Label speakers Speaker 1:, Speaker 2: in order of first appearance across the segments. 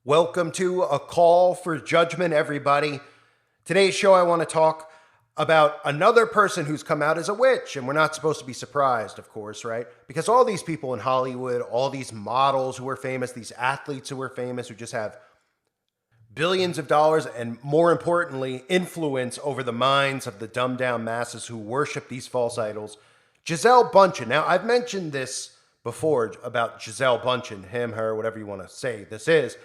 Speaker 1: Welcome to A Call for Judgment, everybody. Today's show, I want to talk about another person who's come out as a witch, and we're not supposed to be surprised, of course, right? Because all these people in Hollywood, all these models who are famous, these athletes who are famous, who just have billions of dollars and, more importantly, influence over the minds of the dumbed-down masses who worship these false idols. Gisele Bündchen. Now, I've mentioned this before about Gisele Bündchen, him, her, whatever you want to say this is,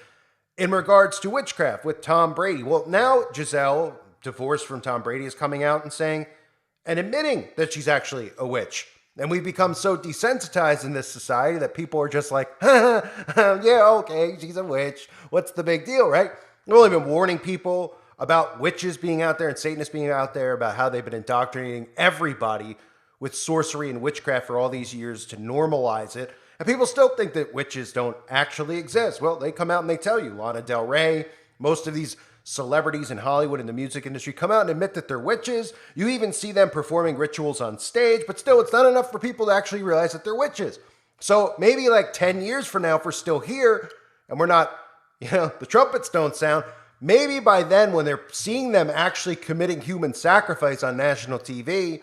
Speaker 1: in regards to witchcraft with Tom Brady. Well, now Gisele, divorced from Tom Brady, is coming out and saying and admitting that she's actually a witch. And we've become so desensitized in this society that people are just like, yeah, okay, she's a witch. What's the big deal, right? We've only been warning people about witches being out there and Satanists being out there, about how they've been indoctrinating everybody with sorcery and witchcraft for all these years to normalize it. And people still think that witches don't actually exist. Well, they come out and they tell you. Lana Del Rey, most of these celebrities in Hollywood and the music industry come out and admit that they're witches. You even see them performing rituals on stage, but still, it's not enough for people to actually realize that they're witches. So maybe like 10 years from now, if we're still here and we're not, the trumpets don't sound, maybe by then when they're seeing them actually committing human sacrifice on national TV,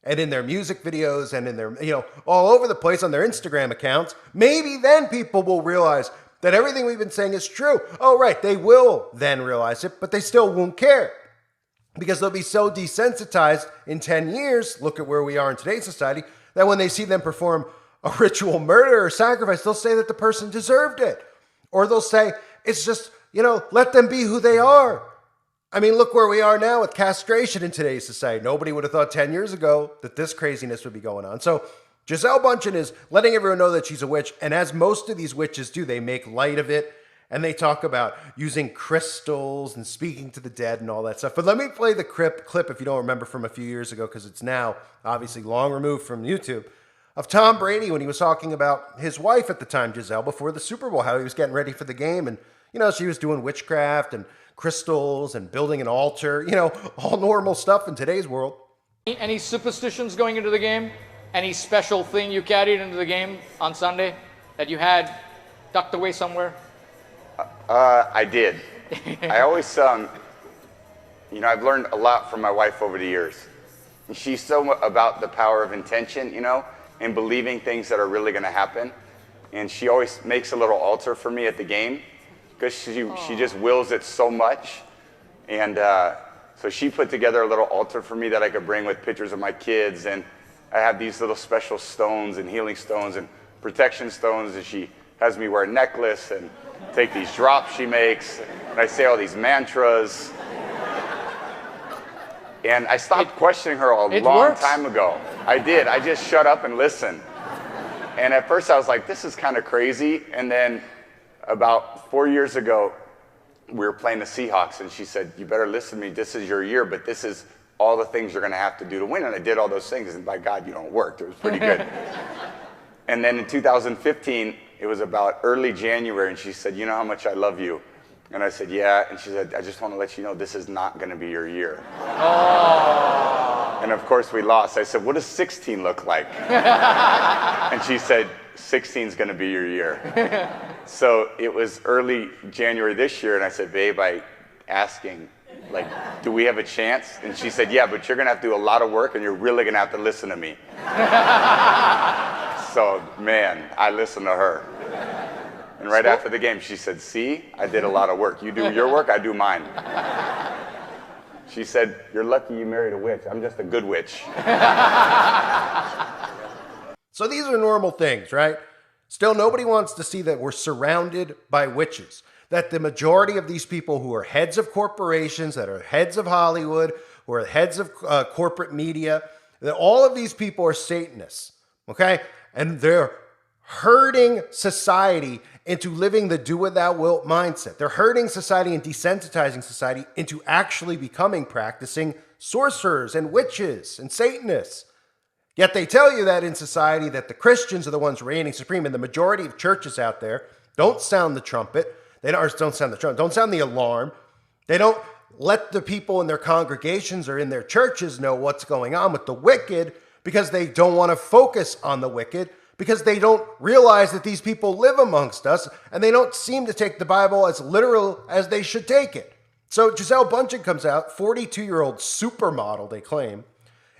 Speaker 1: and in their music videos and in their, all over the place on their Instagram accounts, maybe then people will realize that everything we've been saying is true. Oh, right, they will then realize it, but they still won't care because they'll be so desensitized in 10 years, look at where we are in today's society, that when they see them perform a ritual murder or sacrifice, they'll say that the person deserved it. Or they'll say, it's just, let them be who they are. I mean, look where we are now with castration in today's society. Nobody would have thought 10 years ago that this craziness would be going on. So Gisele Bündchen is letting everyone know that she's a witch. And as most of these witches do, they make light of it. And they talk about using crystals and speaking to the dead and all that stuff. But let me play the clip, if you don't remember, from a few years ago, because it's now obviously long removed from YouTube, of Tom Brady when he was talking about his wife at the time, Gisele, before the Super Bowl, how he was getting ready for the game. And, she was doing witchcraft and crystals and building an altar, all normal stuff in today's world.
Speaker 2: Any superstitions going into the game? Any special thing you carried into the game on Sunday that you had tucked away somewhere?
Speaker 3: I did. I always, I've learned a lot from my wife over the years. She's so about the power of intention, and believing things that are really going to happen. And she always makes a little altar for me at the game, because she just wills it so much. And so she put together a little altar for me that I could bring with pictures of my kids. And I have these little special stones and healing stones and protection stones. And she has me wear a necklace and take these drops she makes. And I say all these mantras. And I stopped questioning her a long time ago. I did. I just shut up and listened. And at first I was like, this is kind of crazy. And then about 4 years ago, we were playing the Seahawks, and she said, you better listen to me. This is your year, but this is all the things you're going to have to do to win. And I did all those things, and by God, it worked. It was pretty good. And then in 2015, it was about early January, and she said, you know how much I love you? And I said, yeah. And she said, I just want to let you know this is not going to be your year. Oh. And of course, we lost. I said, what does 16 look like? And she said, 16 is going to be your year. So it was early January this year, and I said, babe, asking, do we have a chance? And she said, yeah, but you're going to have to do a lot of work, and you're really going to have to listen to me. So, man, I listened to her. And right after the game, she said, see, I did a lot of work. You do your work, I do mine. She said, you're lucky you married a witch. I'm just a good witch.
Speaker 1: So these are normal things, right? Still, nobody wants to see that we're surrounded by witches. That the majority of these people who are heads of corporations, that are heads of Hollywood, who are heads of corporate media, that all of these people are Satanists, okay? And they're herding society into living the do what thou wilt mindset. They're herding society and desensitizing society into actually becoming practicing sorcerers and witches and Satanists. Yet they tell you that in society that the Christians are the ones reigning supreme, and the majority of churches out there don't sound the trumpet. Don't sound the alarm. They don't let the people in their congregations or in their churches know what's going on with the wicked, because they don't want to focus on the wicked, because they don't realize that these people live amongst us and they don't seem to take the Bible as literal as they should take it. So Gisele Bündchen comes out, 42-year-old supermodel, they claim,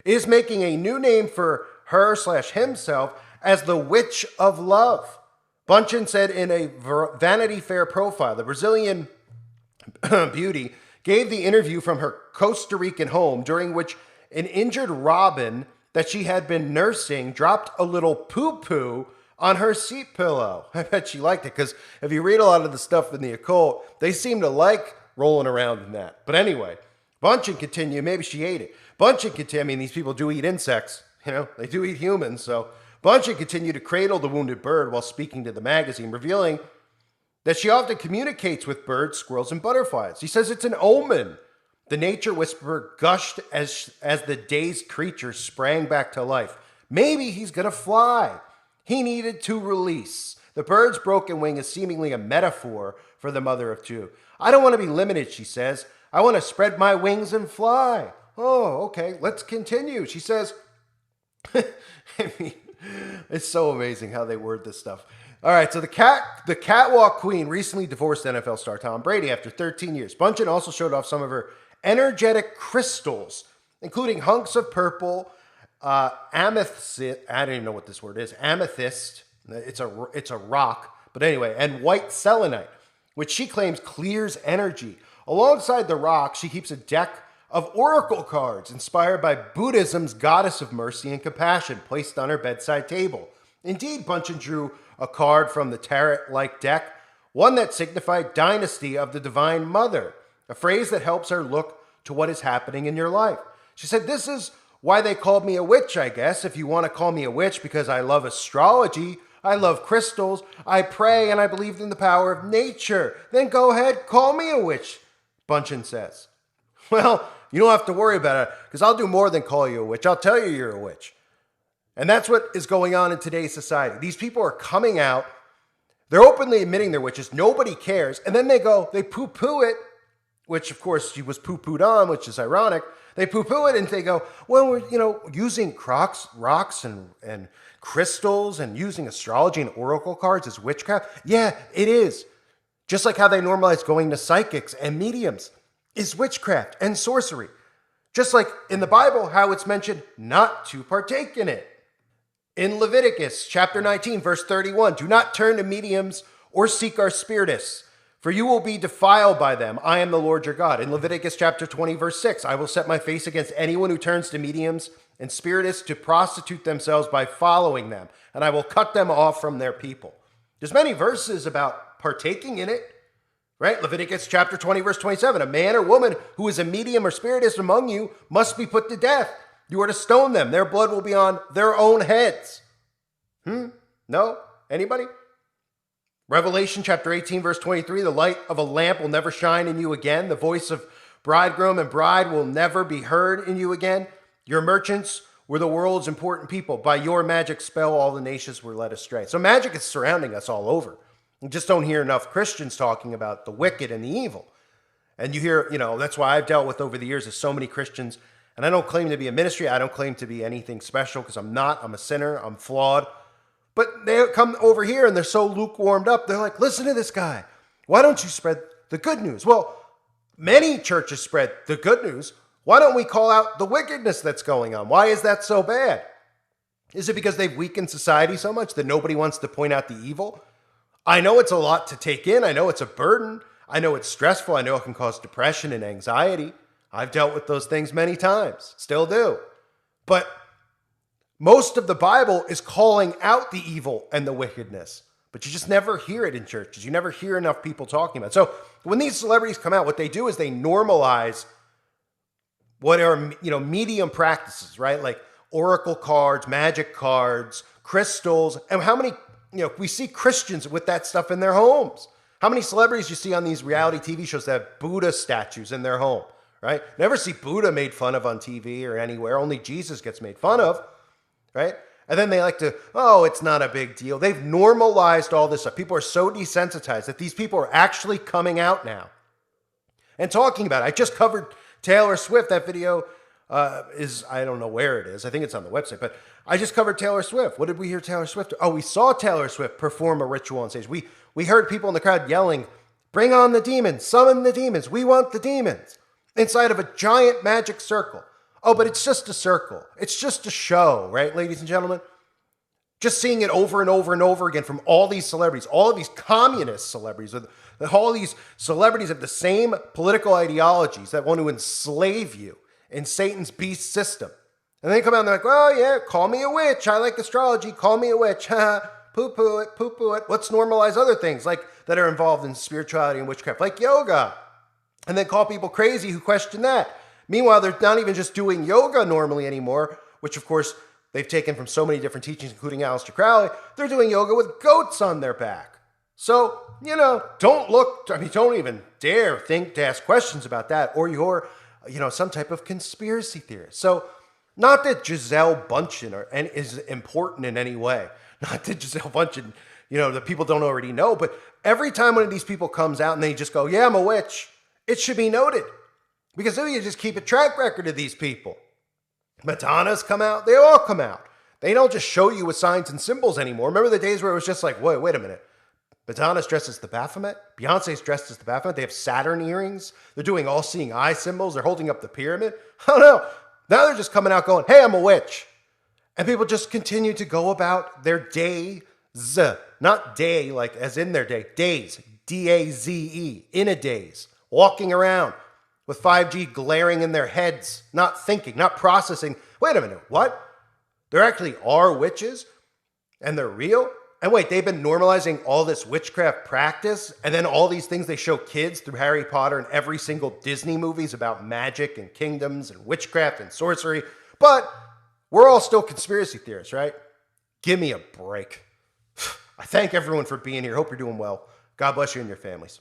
Speaker 1: is making a new name for her/himself as the Witch of Love. Bündchen said in a Vanity Fair profile, the Brazilian beauty gave the interview from her Costa Rican home, during which an injured robin that she had been nursing dropped a little poo-poo on her seat pillow. I bet she liked it, because if you read a lot of the stuff in the occult, they seem to like rolling around in that. But anyway, Bündchen continued, maybe she ate it. Bündchen continued, I mean, these people do eat insects, they do eat humans, so Bündchen continued to cradle the wounded bird while speaking to the magazine, revealing that she often communicates with birds, squirrels, and butterflies. She says it's an omen. The nature whisperer gushed as the dazed creature sprang back to life. Maybe he's going to fly. He needed to release. The bird's broken wing is seemingly a metaphor for the mother of two. I don't want to be limited, she says. I want to spread my wings and fly. Oh, okay, let's continue. She says, I mean, it's so amazing how they word this stuff. All right, so the catwalk queen recently divorced NFL star Tom Brady after 13 years. Bündchen also showed off some of her energetic crystals, including hunks of purple, amethyst. I don't even know what this word is. Amethyst. It's a rock, but anyway, and white selenite, which she claims clears energy. Alongside the rock, she keeps a deck of oracle cards inspired by Buddhism's goddess of mercy and compassion, placed on her bedside table. Indeed, Bündchen drew a card from the tarot-like deck, one that signified dynasty of the Divine Mother, a phrase that helps her look to what is happening in your life. She said, this is why they called me a witch, I guess. If you want to call me a witch because I love astrology, I love crystals, I pray, and I believe in the power of nature, then go ahead, call me a witch, Bündchen says. Well, you don't have to worry about it, because I'll do more than call you a witch. I'll tell you you're a witch. And that's what is going on in today's society. These people are coming out. They're openly admitting they're witches. Nobody cares. And then they poo-poo it, which, of course, she was poo-pooed on, which is ironic. They poo-poo it and they go, well, we're, using rocks and crystals and using astrology and oracle cards as witchcraft. Yeah, it is. Just like how they normalize going to psychics and mediums is witchcraft and sorcery. Just like in the Bible, how it's mentioned not to partake in it. In Leviticus chapter 19, verse 31, do not turn to mediums or seek our spiritists, for you will be defiled by them. I am the Lord your God. In Leviticus chapter 20, verse 6, I will set my face against anyone who turns to mediums and spiritists to prostitute themselves by following them, and I will cut them off from their people. There's many verses about partaking in it, right? Leviticus chapter 20, verse 27, a man or woman who is a medium or spiritist among you must be put to death. You are to stone them. Their blood will be on their own heads. No? Anybody? Revelation chapter 18, verse 23, the light of a lamp will never shine in you again. The voice of bridegroom and bride will never be heard in you again. Your merchants were the world's important people. By your magic spell, all the nations were led astray. So magic is surrounding us all over. You just don't hear enough Christians talking about the wicked and the evil. And you hear, that's why I've dealt with over the years is so many Christians. And I don't claim to be a ministry. I don't claim to be anything special because I'm not. I'm a sinner. I'm flawed. But they come over here and they're so lukewarmed up. They're like, listen to this guy. Why don't you spread the good news? Well, many churches spread the good news. Why don't we call out the wickedness that's going on? Why is that so bad? Is it because they've weakened society so much that nobody wants to point out the evil? I know it's a lot to take in. I know it's a burden. I know it's stressful. I know it can cause depression and anxiety. I've dealt with those things many times, still do. But most of the Bible is calling out the evil and the wickedness, but you just never hear it in churches. You never hear enough people talking about it. So when these celebrities come out, what they do is they normalize what are, medium practices, right? Like oracle cards, magic cards, crystals, and how many, we see Christians with that stuff in their homes. How many celebrities you see on these reality TV shows that have Buddha statues in their home? Right? Never see Buddha made fun of on TV or anywhere. Only Jesus gets made fun of, right? And then they like to, it's not a big deal. They've normalized all this stuff. People are so desensitized that these people are actually coming out now and talking about it. I just covered Taylor Swift. That video is, I don't know where it is. I think it's on the website, but I just covered Taylor Swift. What did we hear Taylor Swift do? Oh, we saw Taylor Swift perform a ritual on stage. We heard people in the crowd yelling, "Bring on the demons, summon the demons, we want the demons," inside of a giant magic circle. Oh, but it's just a circle. It's just a show, right, ladies and gentlemen? Just seeing it over and over and over again from all these celebrities, all of these communist celebrities, all these celebrities of the same political ideologies that want to enslave you in Satan's beast system. And they come out and they're like, "Well, yeah, call me a witch. I like astrology. Call me a witch. Poo-poo it, poo-poo it." Let's normalize other things like that are involved in spirituality and witchcraft, like yoga. And then call people crazy who question that. Meanwhile, they're not even just doing yoga normally anymore, which of course they've taken from so many different teachings, including Aleister Crowley. They're doing yoga with goats on their back. So, don't even dare think to ask questions about that, or you're, some type of conspiracy theorist. So, not that Gisele Bündchen is important in any way. Not that Gisele Bündchen, the people don't already know, but every time one of these people comes out and they just go, "Yeah, I'm a witch," it should be noted. Because then you just keep a track record of these people. Madonna's come out. They all come out. They don't just show you with signs and symbols anymore. Remember the days where it was just like, wait a minute. Madonna's dressed as the Baphomet. Beyonce's dressed as the Baphomet. They have Saturn earrings. They're doing all-seeing eye symbols. They're holding up the pyramid. I don't know. Now they're just coming out going, "Hey, I'm a witch." And people just continue to go about their days. Not day like as in their day. Days. D-A-Z-E. In a daze. Walking around with 5G glaring in their heads, not thinking, not processing. Wait a minute, what? There actually are witches? And they're real? And wait, they've been normalizing all this witchcraft practice, and then all these things they show kids through Harry Potter and every single Disney movies about magic and kingdoms and witchcraft and sorcery. But we're all still conspiracy theorists, right? Give me a break. I thank everyone for being here. Hope you're doing well. God bless you and your families.